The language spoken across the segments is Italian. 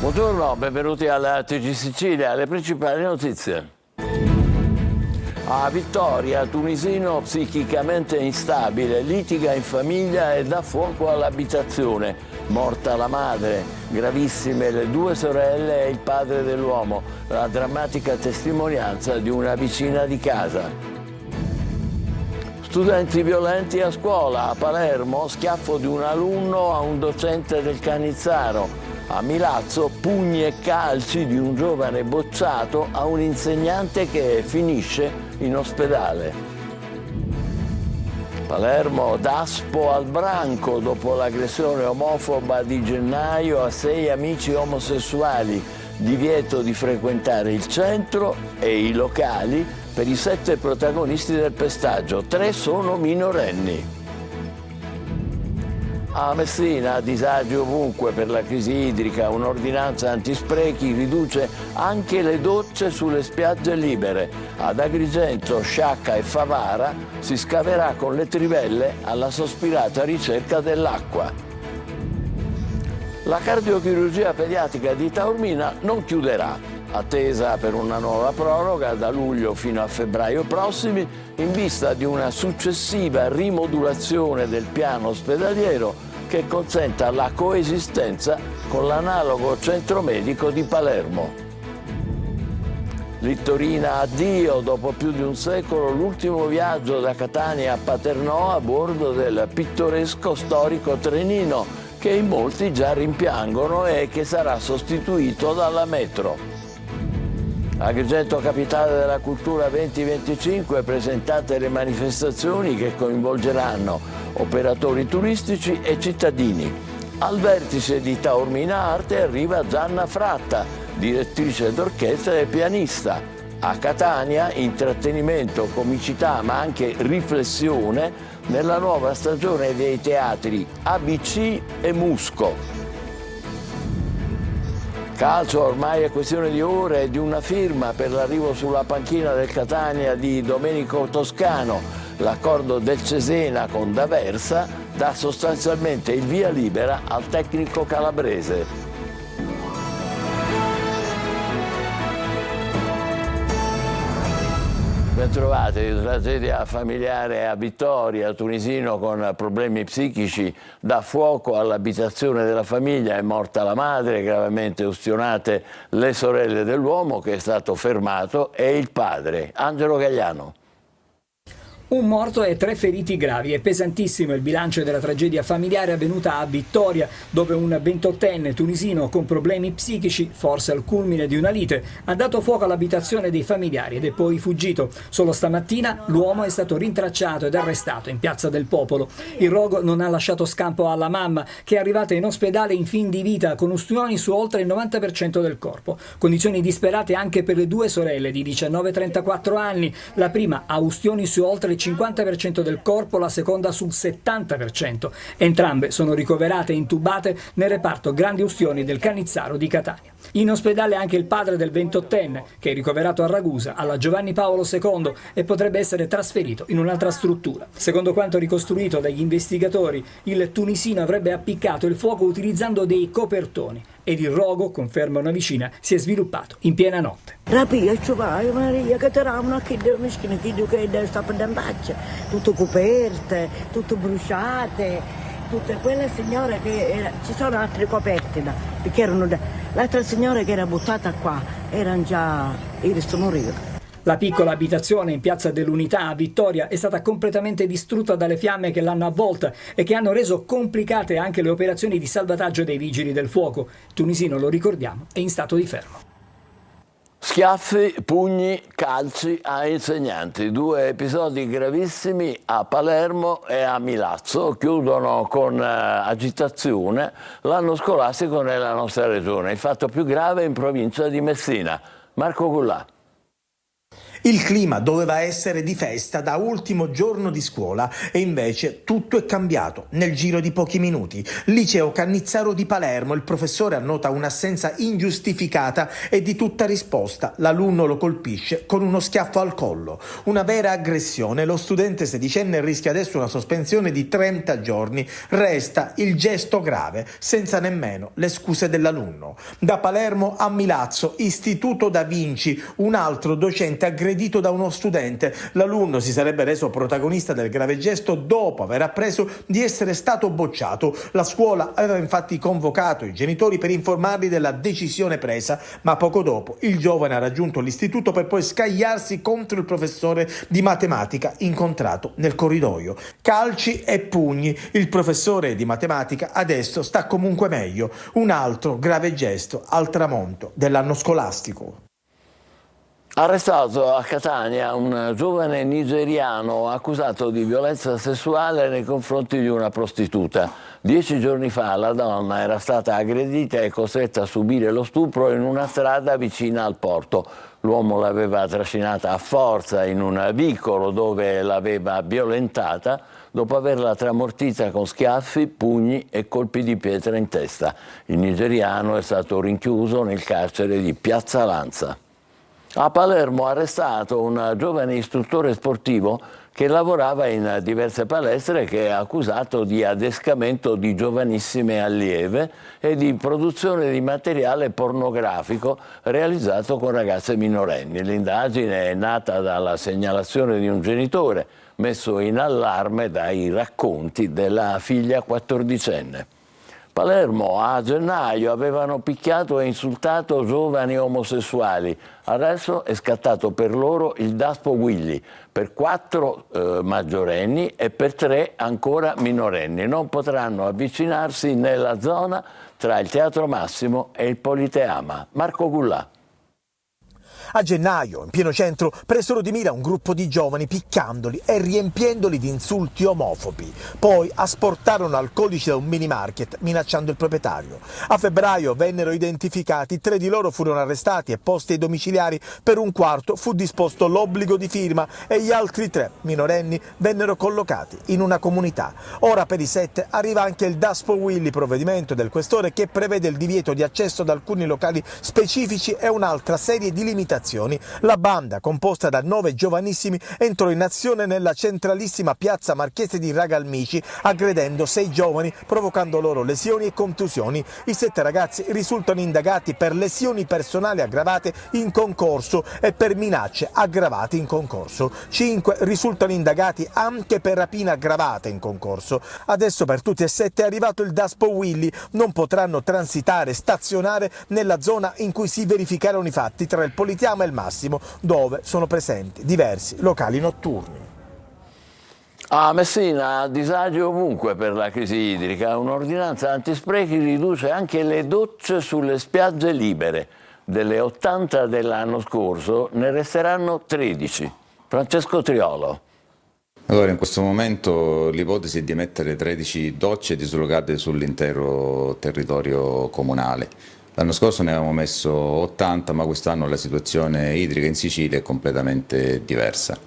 Buongiorno, benvenuti alla TG Sicilia, le principali notizie. A Vittoria, tunisino psichicamente instabile, litiga in famiglia e dà fuoco all'abitazione. Morta la madre, gravissime le due sorelle e il padre dell'uomo, la drammatica testimonianza di una vicina di casa. Studenti violenti a scuola, a Palermo, schiaffo di un alunno a un docente del Canizzaro. A Milazzo, pugni e calci di un giovane bocciato a un insegnante che finisce in ospedale. Palermo, Daspo al branco dopo l'aggressione omofoba di gennaio a 6 amici omosessuali. Divieto di frequentare il centro e i locali per i 7 protagonisti del pestaggio. 3 sono minorenni. A Messina, disagi ovunque per la crisi idrica, un'ordinanza antisprechi riduce anche le docce sulle spiagge libere. Ad Agrigento, Sciacca e Favara si scaverà con le trivelle alla sospirata ricerca dell'acqua. La cardiochirurgia pediatrica di Taormina non chiuderà. Attesa per una nuova proroga da luglio fino a febbraio prossimi, in vista di una successiva rimodulazione del piano ospedaliero che consenta la coesistenza con l'analogo centro medico di Palermo. Littorina addio, dopo più di un secolo, l'ultimo viaggio da Catania a Paternò a bordo del pittoresco storico trenino che in molti già rimpiangono e che sarà sostituito dalla metro. Agrigento Capitale della Cultura 2025, presentate le manifestazioni che coinvolgeranno operatori turistici e cittadini. Al vertice di Taormina Arte arriva Gianna Fratta, direttrice d'orchestra e pianista. A Catania intrattenimento, comicità ma anche riflessione nella nuova stagione dei teatri ABC e Musco. Calcio, ormai è questione di ore e di una firma per l'arrivo sulla panchina del Catania di Domenico Toscano. L'accordo del Cesena con D'Aversa dà sostanzialmente il via libera al tecnico calabrese. Bentrovati, tragedia familiare a Vittoria, tunisino con problemi psichici, dà fuoco all'abitazione della famiglia, è morta la madre, gravemente ustionate le sorelle dell'uomo che è stato fermato e il padre. Angelo Gagliano. Un morto e 3 feriti gravi. È pesantissimo il bilancio della tragedia familiare avvenuta a Vittoria, dove un 28enne tunisino con problemi psichici, forse al culmine di una lite, ha dato fuoco all'abitazione dei familiari ed è poi fuggito. Solo stamattina l'uomo è stato rintracciato ed arrestato in Piazza del Popolo. Il rogo non ha lasciato scampo alla mamma, che è arrivata in ospedale in fin di vita con ustioni su oltre il 90% del corpo. Condizioni disperate anche per le 2 sorelle di 19 e 34 anni. La prima ha ustioni su oltre il 50% del corpo, la seconda sul 70%. Entrambe sono ricoverate e intubate nel reparto grandi ustioni del Canizzaro di Catania. In ospedale anche il padre del 28enne, che è ricoverato a Ragusa, alla Giovanni Paolo II, e potrebbe essere trasferito in un'altra struttura. Secondo quanto ricostruito dagli investigatori, il tunisino avrebbe appiccato il fuoco utilizzando dei copertoni ed il rogo, conferma una vicina, si è sviluppato in piena notte. Rapia, vai Maria, che teravano che sta per andare, tutto coperte, tutto bruciate, tutte quelle signore che ci sono altre coperte là, perché erano l'altra signora che era buttata qua, erano già morire. La piccola abitazione in Piazza dell'Unità a Vittoria è stata completamente distrutta dalle fiamme che l'hanno avvolta e che hanno reso complicate anche le operazioni di salvataggio dei vigili del fuoco. Il tunisino, lo ricordiamo, è in stato di fermo. Schiaffi, pugni, calci a insegnanti. 2 episodi gravissimi a Palermo e a Milazzo chiudono con agitazione l'anno scolastico nella nostra regione. Il fatto più grave in provincia di Messina. Marco Gullà. Il clima doveva essere di festa da ultimo giorno di scuola e invece tutto è cambiato nel giro di pochi minuti. Liceo Cannizzaro di Palermo, il professore annota un'assenza ingiustificata e di tutta risposta. L'alunno lo colpisce con uno schiaffo al collo. Una vera aggressione. Lo studente sedicenne rischia adesso una sospensione di 30 giorni. Resta il gesto grave, senza nemmeno le scuse dell'alunno. Da Palermo a Milazzo, Istituto Da Vinci, un altro docente aggredito da uno studente. L'alunno si sarebbe reso protagonista del grave gesto dopo aver appreso di essere stato bocciato. La scuola aveva infatti convocato i genitori per informarli della decisione presa, ma poco dopo il giovane ha raggiunto l'istituto per poi scagliarsi contro il professore di matematica incontrato nel corridoio. Calci e pugni. Il professore di matematica adesso sta comunque meglio. Un altro grave gesto al tramonto dell'anno scolastico. Arrestato a Catania un giovane nigeriano accusato di violenza sessuale nei confronti di una prostituta. 10 giorni fa la donna era stata aggredita e costretta a subire lo stupro in una strada vicina al porto. L'uomo l'aveva trascinata a forza in un vicolo dove l'aveva violentata dopo averla tramortita con schiaffi, pugni e colpi di pietra in testa. Il nigeriano è stato rinchiuso nel carcere di Piazza Lanza. A Palermo arrestato un giovane istruttore sportivo che lavorava in diverse palestre, che è accusato di adescamento di giovanissime allieve e di produzione di materiale pornografico realizzato con ragazze minorenni. L'indagine è nata dalla segnalazione di un genitore messo in allarme dai racconti della figlia 14enne. Palermo a gennaio avevano picchiato e insultato giovani omosessuali. Adesso è scattato per loro il Daspo Willy, per 4 maggiorenni e per 3 ancora minorenni. Non potranno avvicinarsi nella zona tra il Teatro Massimo e il Politeama. Marco Gullà. A gennaio, in pieno centro, presero di mira un gruppo di giovani picchiandoli e riempiendoli di insulti omofobi. Poi asportarono alcolici da un mini market, minacciando il proprietario. A febbraio vennero identificati, 3 di loro furono arrestati e posti ai domiciliari, per un quarto fu disposto l'obbligo di firma e gli altri 3 minorenni vennero collocati in una comunità. Ora per i 7 arriva anche il Daspo Willy, provvedimento del questore che prevede il divieto di accesso ad alcuni locali specifici e un'altra serie di limitazioni. La banda, composta da 9 giovanissimi, entrò in azione nella centralissima piazza Marchese di Ragalmici, aggredendo 6 giovani, provocando loro lesioni e contusioni. I 7 ragazzi risultano indagati per lesioni personali aggravate in concorso e per minacce aggravate in concorso. 5 risultano indagati anche per rapina aggravata in concorso. Adesso per tutti e 7 è arrivato il Daspo Willy. Non potranno transitare, stazionare nella zona in cui si verificarono i fatti tra il Politeama e il Massimo, dove sono presenti diversi locali notturni. A Messina, disagio ovunque per la crisi idrica. Un'ordinanza antisprechi riduce anche le docce sulle spiagge libere. Delle 80 dell'anno scorso ne resteranno 13. Francesco Triolo. Allora, in questo momento l'ipotesi è di mettere 13 docce dislocate sull'intero territorio comunale. L'anno scorso ne avevamo messo 80, ma quest'anno la situazione idrica in Sicilia è completamente diversa.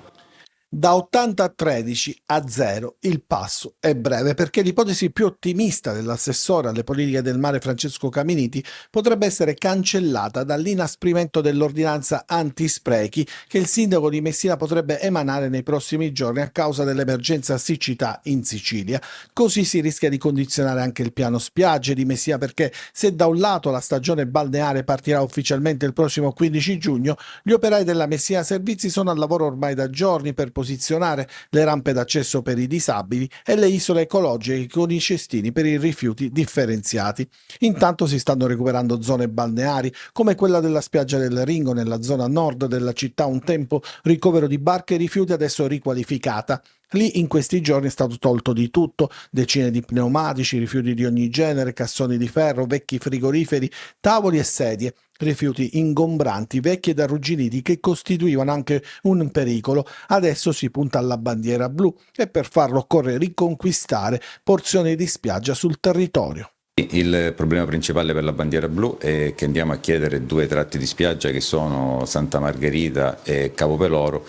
Da 80 a 13 a 0 il passo è breve, perché l'ipotesi più ottimista dell'assessore alle politiche del mare Francesco Caminiti potrebbe essere cancellata dall'inasprimento dell'ordinanza antisprechi che il sindaco di Messina potrebbe emanare nei prossimi giorni a causa dell'emergenza siccità in Sicilia. Così si rischia di condizionare anche il piano spiagge di Messina, perché se da un lato la stagione balneare partirà ufficialmente il prossimo 15 giugno, gli operai della Messina Servizi sono al lavoro ormai da giorni per posizionare le rampe d'accesso per i disabili e le isole ecologiche con i cestini per i rifiuti differenziati. Intanto si stanno recuperando zone balneari come quella della spiaggia del Ringo nella zona nord della città, un tempo ricovero di barche e rifiuti, adesso riqualificata. Lì in questi giorni è stato tolto di tutto, decine di pneumatici, rifiuti di ogni genere, cassoni di ferro, vecchi frigoriferi, tavoli e sedie, rifiuti ingombranti, vecchi ed arrugginiti che costituivano anche un pericolo. Adesso si punta alla bandiera blu e per farlo occorre riconquistare porzioni di spiaggia sul territorio. Il problema principale per la bandiera blu è che andiamo a chiedere 2 tratti di spiaggia che sono Santa Margherita e Capo Peloro,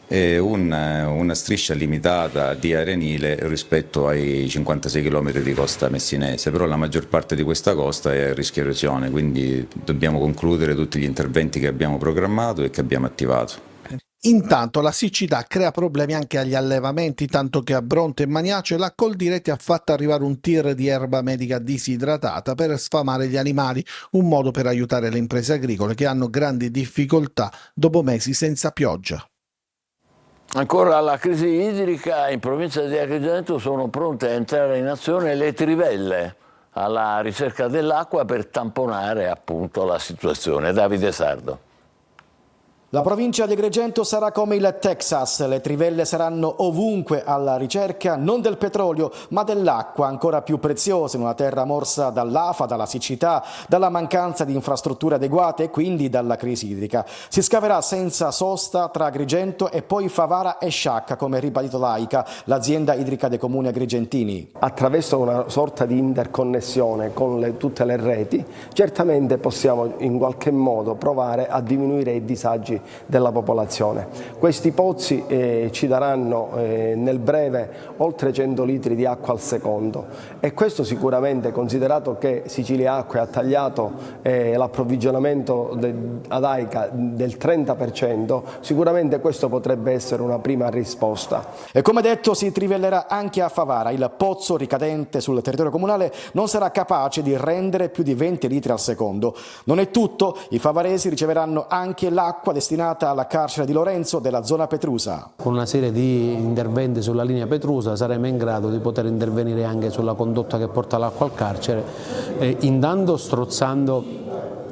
e una striscia limitata di arenile rispetto ai 56 km di costa messinese, però la maggior parte di questa costa è a rischio erosione, quindi dobbiamo concludere tutti gli interventi che abbiamo programmato e che abbiamo attivato. Intanto la siccità crea problemi anche agli allevamenti, tanto che a Bronte e Maniace la Coldiretti ha fatto arrivare un tir di erba medica disidratata per sfamare gli animali, un modo per aiutare le imprese agricole che hanno grandi difficoltà dopo mesi senza pioggia. Ancora alla crisi idrica, in provincia di Agrigento sono pronte a entrare in azione le trivelle alla ricerca dell'acqua per tamponare appunto la situazione. Davide Sardo. La provincia di Agrigento sarà come il Texas, le trivelle saranno ovunque alla ricerca non del petrolio ma dell'acqua, ancora più preziosa in una terra morsa dall'afa, dalla siccità, dalla mancanza di infrastrutture adeguate e quindi dalla crisi idrica. Si scaverà senza sosta tra Agrigento e poi Favara e Sciacca, come ribadito l'AICA, l'azienda idrica dei comuni agrigentini. Attraverso una sorta di interconnessione con tutte le reti, certamente possiamo in qualche modo provare a diminuire i disagi della popolazione. Questi pozzi ci daranno nel breve oltre 100 litri di acqua al secondo e questo sicuramente, considerato che Sicilia Acque ha tagliato l'approvvigionamento ad AICA del 30%, sicuramente questo potrebbe essere una prima risposta. E come detto si trivellerà anche a Favara, il pozzo ricadente sul territorio comunale non sarà capace di rendere più di 20 litri al secondo. Non è tutto, i favaresi riceveranno anche l'acqua destinata alla carcere di Lorenzo della zona Petrusa. Con una serie di interventi sulla linea Petrusa saremo in grado di poter intervenire anche sulla condotta che porta l'acqua al carcere, intanto strozzando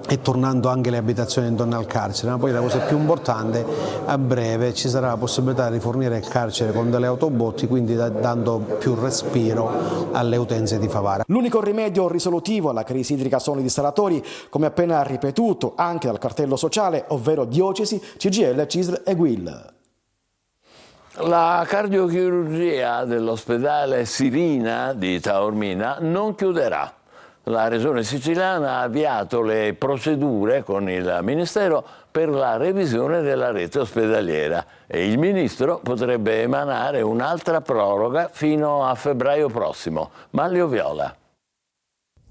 e tornando anche le abitazioni intorno al carcere, ma poi la cosa più importante, a breve ci sarà la possibilità di fornire il carcere con delle autobotti, quindi dando più respiro alle utenze di Favara. L'unico rimedio risolutivo alla crisi idrica sono i dissalatori, come appena ripetuto anche dal cartello sociale, ovvero diocesi, CGIL, CISL e GUIL. La cardiochirurgia dell'ospedale Sirina di Taormina non chiuderà. La Regione siciliana ha avviato le procedure con il Ministero per la revisione della rete ospedaliera e il Ministro potrebbe emanare un'altra proroga fino a febbraio prossimo. Manlio Viola.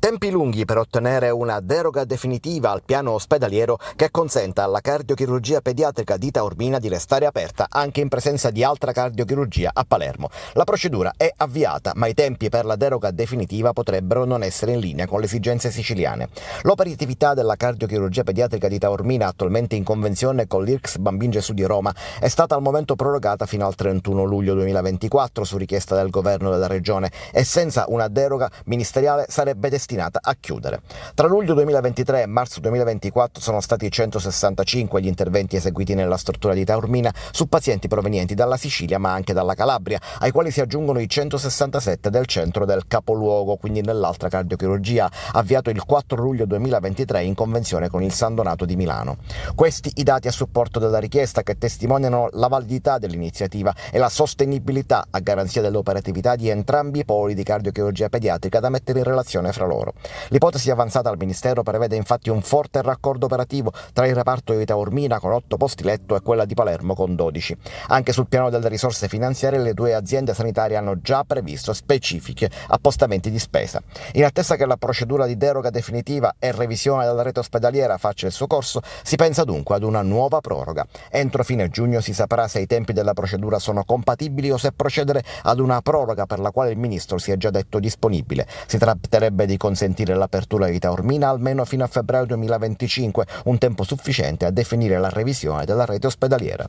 Tempi lunghi per ottenere una deroga definitiva al piano ospedaliero che consenta alla cardiochirurgia pediatrica di Taormina di restare aperta anche in presenza di altra cardiochirurgia a Palermo. La procedura è avviata, ma i tempi per la deroga definitiva potrebbero non essere in linea con le esigenze siciliane. L'operatività della cardiochirurgia pediatrica di Taormina, attualmente in convenzione con l'IRCS Bambin Gesù di Roma, è stata al momento prorogata fino al 31 luglio 2024 su richiesta del governo della regione e senza una deroga ministeriale sarebbe destinata a chiudere. Tra luglio 2023 e marzo 2024 sono stati 165 gli interventi eseguiti nella struttura di Taormina su pazienti provenienti dalla Sicilia ma anche dalla Calabria, ai quali si aggiungono i 167 del centro del capoluogo, quindi nell'altra cardiochirurgia, avviato il 4 luglio 2023 in convenzione con il San Donato di Milano. Questi i dati a supporto della richiesta che testimoniano la validità dell'iniziativa e la sostenibilità a garanzia dell'operatività di entrambi i poli di cardiochirurgia pediatrica da mettere in relazione fra loro. L'ipotesi avanzata al Ministero prevede infatti un forte raccordo operativo tra il reparto di Taormina con 8 posti letto e quella di Palermo con 12. Anche sul piano delle risorse finanziarie le due aziende sanitarie hanno già previsto specifici appostamenti di spesa. In attesa che la procedura di deroga definitiva e revisione della rete ospedaliera faccia il suo corso, si pensa dunque ad una nuova proroga. Entro fine giugno si saprà se i tempi della procedura sono compatibili o se procedere ad una proroga per la quale il Ministro si è già detto disponibile. Si tratterebbe di consentire l'apertura di Taormina almeno fino a febbraio 2025, un tempo sufficiente a definire la revisione della rete ospedaliera.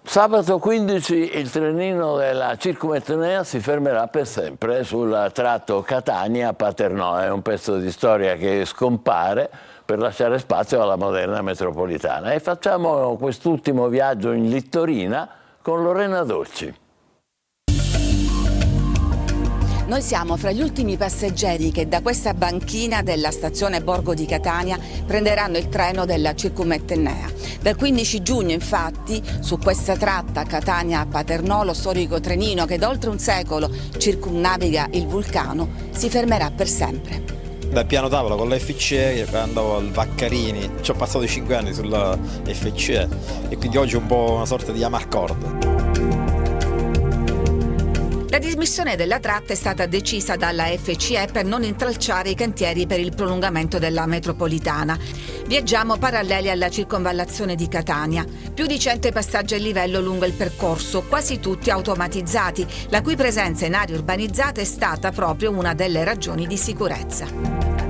Sabato 15 il trenino della Circumetnea si fermerà per sempre sul tratto Catania-Paternò. È un pezzo di storia che scompare per lasciare spazio alla moderna metropolitana. E facciamo quest'ultimo viaggio in Littorina con Lorena Dolci. Noi siamo fra gli ultimi passeggeri che da questa banchina della stazione Borgo di Catania prenderanno il treno della Circumetnea. Dal 15 giugno, infatti, su questa tratta Catania-Paternò, lo storico trenino che da oltre un secolo circumnaviga il vulcano, si fermerà per sempre. Dal piano tavola con la FCE, andavo al Vaccarini, ci ho passato 5 anni sulla FCE e quindi oggi è un po' una sorta di Amarcord. La dismissione della tratta è stata decisa dalla FCE per non intralciare i cantieri per il prolungamento della metropolitana. Viaggiamo paralleli alla circonvallazione di Catania. Più di 100 passaggi a livello lungo il percorso, quasi tutti automatizzati, la cui presenza in aree urbanizzate è stata proprio una delle ragioni di sicurezza.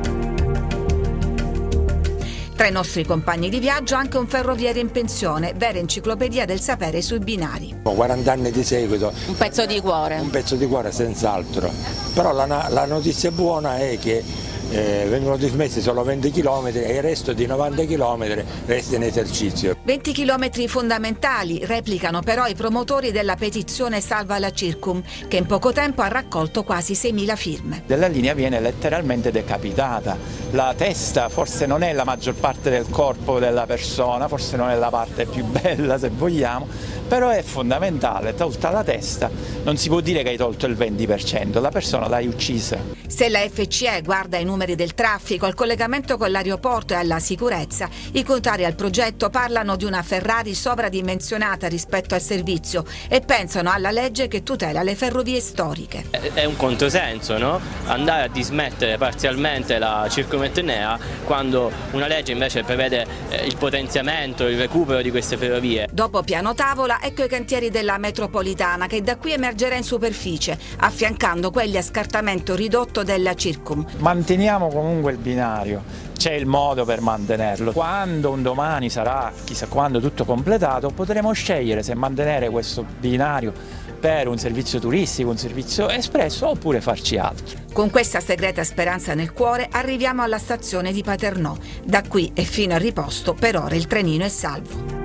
Tra i nostri compagni di viaggio anche un ferroviere in pensione, vera enciclopedia del sapere sui binari. 40 anni di seguito. Un pezzo di cuore. Un pezzo di cuore senz'altro. Però la notizia buona è che vengono dismessi solo 20 km e il resto di 90 km resta in esercizio. 20 chilometri fondamentali, replicano però i promotori della petizione Salva la Circum, che in poco tempo ha raccolto quasi 6.000 firme. La linea viene letteralmente decapitata. La testa forse non è la maggior parte del corpo della persona, forse non è la parte più bella se vogliamo, però è fondamentale. Tolta la testa non si può dire che hai tolto il 20%, la persona l'hai uccisa. Se la FCE guarda i numeri del traffico, al collegamento con l'aeroporto e alla sicurezza, i contrari al progetto parlano di una Ferrari sovradimensionata rispetto al servizio e pensano alla legge che tutela le ferrovie storiche. È un controsenso, no? Andare a dismettere parzialmente la circumetnea quando una legge invece prevede il potenziamento, il recupero di queste ferrovie. Dopo piano tavola, ecco i cantieri della metropolitana che da qui emergerà in superficie, affiancando quelli a scartamento ridotto della Circum. Manteniamo comunque il binario, c'è il modo per mantenerlo. Quando un domani sarà, chissà quando, tutto completato, potremo scegliere se mantenere questo binario per un servizio turistico, un servizio espresso oppure farci altro. Con questa segreta speranza nel cuore arriviamo alla stazione di Paternò. Da qui e fino al riposto per ora il trenino è salvo.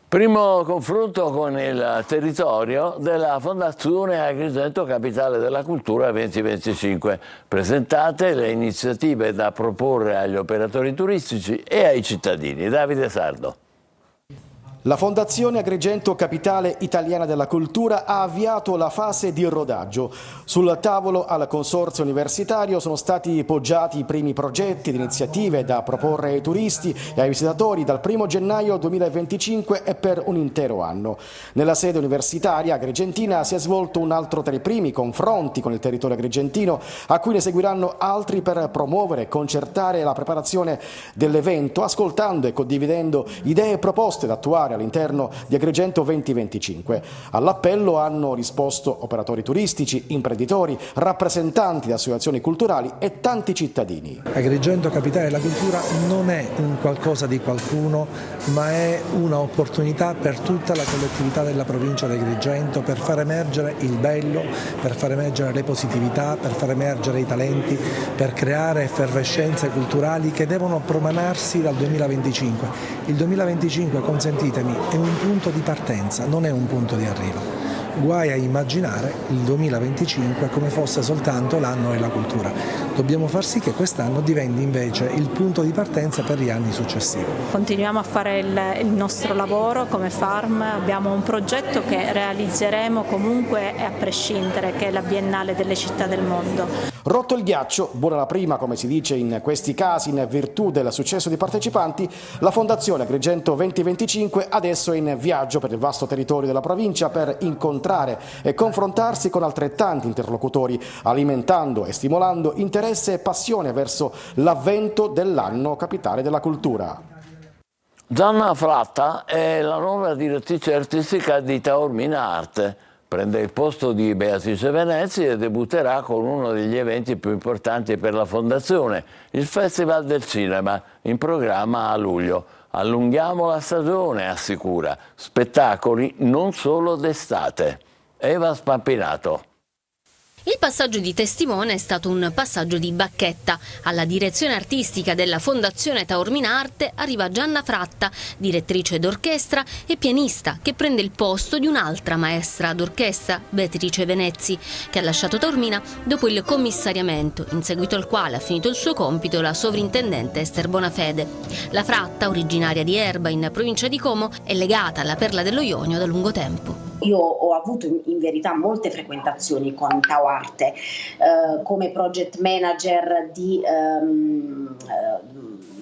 Primo confronto con il territorio della Fondazione Agrigento Capitale della Cultura 2025. Presentate le iniziative da proporre agli operatori turistici e ai cittadini. Davide Sardo. La Fondazione Agrigento Capitale Italiana della Cultura ha avviato la fase di rodaggio. Sul tavolo al Consorzio Universitario sono stati poggiati i primi progetti ed iniziative da proporre ai turisti e ai visitatori dal 1 gennaio 2025 e per un intero anno. Nella sede universitaria agrigentina si è svolto un altro tra i primi confronti con il territorio agrigentino, a cui ne seguiranno altri per promuovere e concertare la preparazione dell'evento, ascoltando e condividendo idee e proposte da attuare all'interno di Agrigento 2025. All'appello hanno risposto operatori turistici, imprenditori, rappresentanti di associazioni culturali e tanti cittadini. Agrigento Capitale della Cultura non è un qualcosa di qualcuno, ma è un'opportunità per tutta la collettività della provincia di Agrigento per far emergere il bello, per far emergere le positività, per far emergere i talenti, per creare effervescenze culturali che devono promanarsi dal 2025. Il 2025, consentitemi, è un punto di partenza, non è un punto di arrivo. Guai a immaginare il 2025 come fosse soltanto l'anno della cultura. Dobbiamo far sì che quest'anno diventi invece il punto di partenza per gli anni successivi. Continuiamo a fare il nostro lavoro come Farm, abbiamo un progetto che realizzeremo comunque e a prescindere, che è la Biennale delle città del mondo. Rotto il ghiaccio, buona la prima, come si dice in questi casi, in virtù del successo dei partecipanti, la Fondazione Agrigento 2025 adesso è in viaggio per il vasto territorio della provincia per incontrare e confrontarsi con altrettanti interlocutori, alimentando e stimolando interesse e passione verso l'avvento dell'anno capitale della cultura. Gianna Fratta è la nuova direttrice artistica di Taormina Arte. Prende il posto di Beatrice Venezzi e debutterà con uno degli eventi più importanti per la Fondazione, il Festival del Cinema, in programma a luglio. Allunghiamo la stagione, assicura. Spettacoli non solo d'estate. Eva Spampinato. Il passaggio di testimone è stato un passaggio di bacchetta. Alla direzione artistica della Fondazione Taormina Arte arriva Gianna Fratta, direttrice d'orchestra e pianista, che prende il posto di un'altra maestra d'orchestra, Beatrice Venezzi, che ha lasciato Taormina dopo il commissariamento, in seguito al quale ha finito il suo compito la sovrintendente Ester Bonafede. La Fratta, originaria di Erba, in provincia di Como, è legata alla Perla dello Ionio da lungo tempo. Io ho avuto in verità molte frequentazioni con Tau Arte come project manager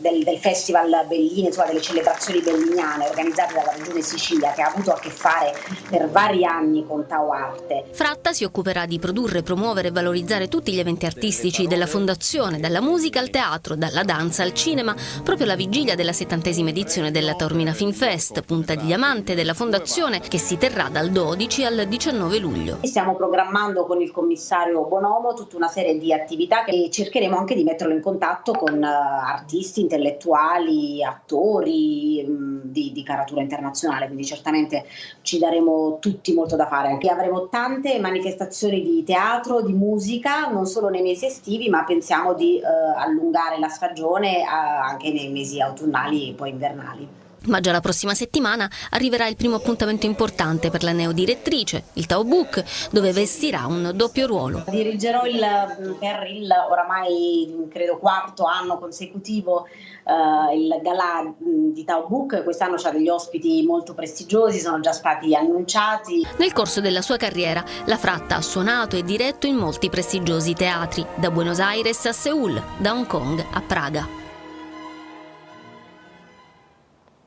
del Festival Belline, insomma delle celebrazioni belliniane organizzate dalla Regione Sicilia, che ha avuto a che fare per vari anni con Tau Arte. Fratta si occuperà di produrre, promuovere e valorizzare tutti gli eventi artistici della Fondazione, dalla musica al teatro, dalla danza al cinema, proprio alla vigilia della 70ª edizione della Taormina Film Fest, punta di diamante della Fondazione, che si terrà dal 12 al 19 luglio. Stiamo programmando con il commissario Bonomo tutta una serie di attività e cercheremo anche di metterlo in contatto con artisti, intellettuali, attori di caratura internazionale, quindi certamente ci daremo tutti molto da fare. E avremo tante manifestazioni di teatro, di musica, non solo nei mesi estivi, ma pensiamo di allungare la stagione anche nei mesi autunnali e poi invernali. Ma già la prossima settimana arriverà il primo appuntamento importante per la neodirettrice, il Tau Book, dove vestirà un doppio ruolo. Dirigerò per il oramai credo 4º anno consecutivo il galà di Tau Book. Quest'anno c'ha degli ospiti molto prestigiosi, sono già stati annunciati. Nel corso della sua carriera, la Fratta ha suonato e diretto in molti prestigiosi teatri, da Buenos Aires a Seul, da Hong Kong a Praga.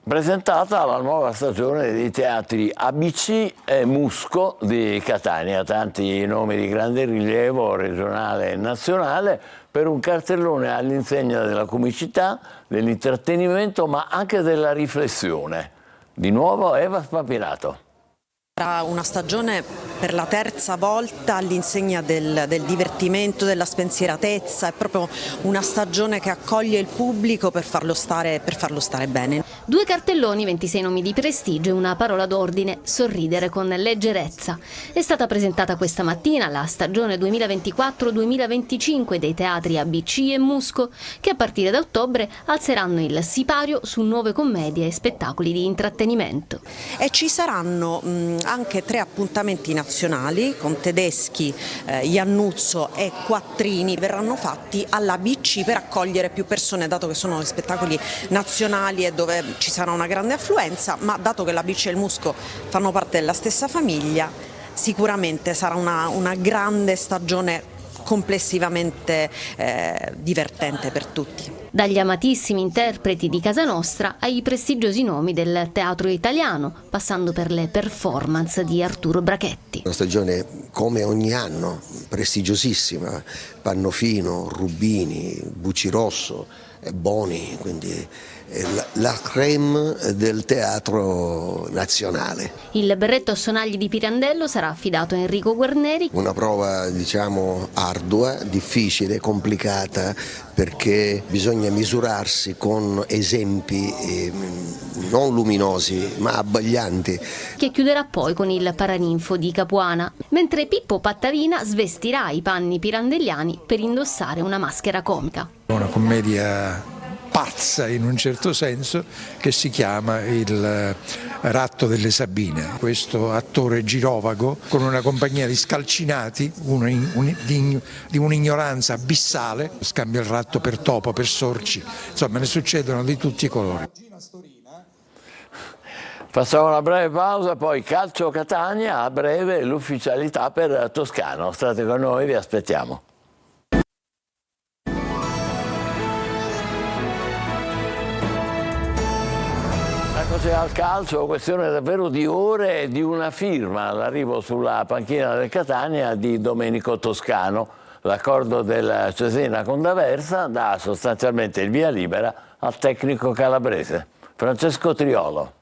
Presentata la nuova stagione dei teatri ABC e Musco di Catania, tanti nomi di grande rilievo regionale e nazionale, per un cartellone all'insegna della comicità, dell'intrattenimento, ma anche della riflessione. Di nuovo Eva Spampinato. Sarà una stagione per la 3ª volta all'insegna del divertimento, della spensieratezza, è proprio una stagione che accoglie il pubblico per farlo stare bene. 2 cartelloni, 26 nomi di prestigio e una parola d'ordine: sorridere con leggerezza. È stata presentata questa mattina la stagione 2024-2025 dei teatri ABC e Musco, che a partire da ottobre alzeranno il sipario su nuove commedie e spettacoli di intrattenimento. E ci saranno anche 3 appuntamenti nazionali con Tedeschi, Iannuzzo e Quattrini. Verranno fatti all'ABC per accogliere più persone, dato che sono spettacoli nazionali e dove ci sarà una grande affluenza, ma dato che l'ABC e il Musco fanno parte della stessa famiglia, sicuramente sarà una grande stagione complessivamente divertente per tutti. Dagli amatissimi interpreti di casa nostra ai prestigiosi nomi del teatro italiano, passando per le performance di Arturo Brachetti. Una stagione come ogni anno, prestigiosissima, Pannofino, Rubini, Buccirosso, Boni, quindi la crème del teatro nazionale. Il berretto a sonagli di Pirandello sarà affidato a Enrico Guarneri. Una prova, diciamo, ardua, difficile, complicata, perché bisogna misurarsi con esempi non luminosi ma abbaglianti. Che chiuderà poi con il Paraninfo di Capuana, mentre Pippo Pattavina svestirà i panni pirandelliani per indossare una maschera comica. Una commedia pazza in un certo senso, che si chiama Il Ratto delle Sabine. Questo attore girovago con una compagnia di scalcinati, di un'ignoranza abissale, scambia il ratto per topo, per sorci, insomma ne succedono di tutti i colori. Facciamo una breve pausa, poi calcio Catania, a breve l'ufficialità per Toscano. State con noi, vi aspettiamo. Eccoci al calcio, questione davvero di ore e di una firma all'arrivo sulla panchina del Catania di Domenico Toscano. L'accordo del Cesena con D'Aversa dà sostanzialmente il via libera al tecnico calabrese. Francesco Triolo.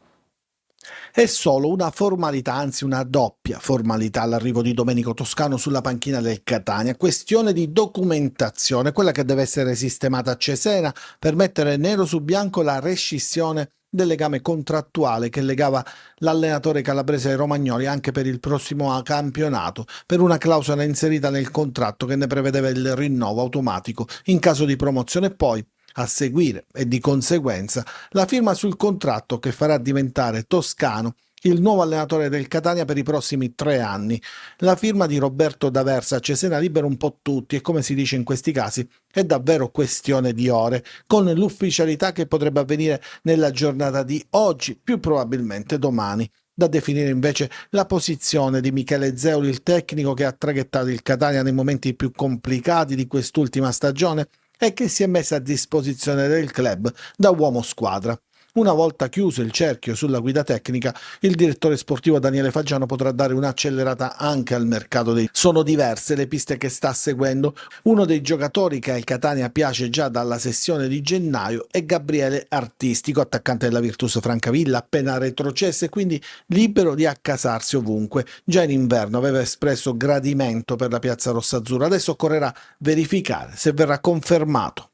È solo una formalità, anzi una doppia formalità, l'arrivo di Domenico Toscano sulla panchina del Catania, questione di documentazione, quella che deve essere sistemata a Cesena per mettere nero su bianco la rescissione del legame contrattuale che legava l'allenatore calabrese ai romagnoli anche per il prossimo campionato, per una clausola inserita nel contratto che ne prevedeva il rinnovo automatico in caso di promozione, e poi a seguire e di conseguenza la firma sul contratto che farà diventare Toscano il nuovo allenatore del Catania per i prossimi 3 anni. La firma di Roberto D'Aversa a Cesena libera un po' tutti e, come si dice in questi casi, è davvero questione di ore, con l'ufficialità che potrebbe avvenire nella giornata di oggi, più probabilmente domani. Da definire invece la posizione di Michele Zeoli, il tecnico che ha traghettato il Catania nei momenti più complicati di quest'ultima stagione e che si è messo a disposizione del club da uomo squadra. Una volta chiuso il cerchio sulla guida tecnica, il direttore sportivo Daniele Faggiano potrà dare un'accelerata anche al mercato dei... Sono diverse le piste che sta seguendo. Uno dei giocatori che al Catania piace già dalla sessione di gennaio è Gabriele Artistico, attaccante della Virtus Francavilla, appena retrocesso e quindi libero di accasarsi ovunque. Già in inverno aveva espresso gradimento per la piazza rossazzurra, adesso occorrerà verificare se verrà confermato.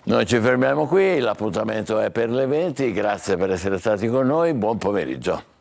Noi ci fermiamo qui, l'appuntamento è per le 20, grazie per essere stati con noi, buon pomeriggio.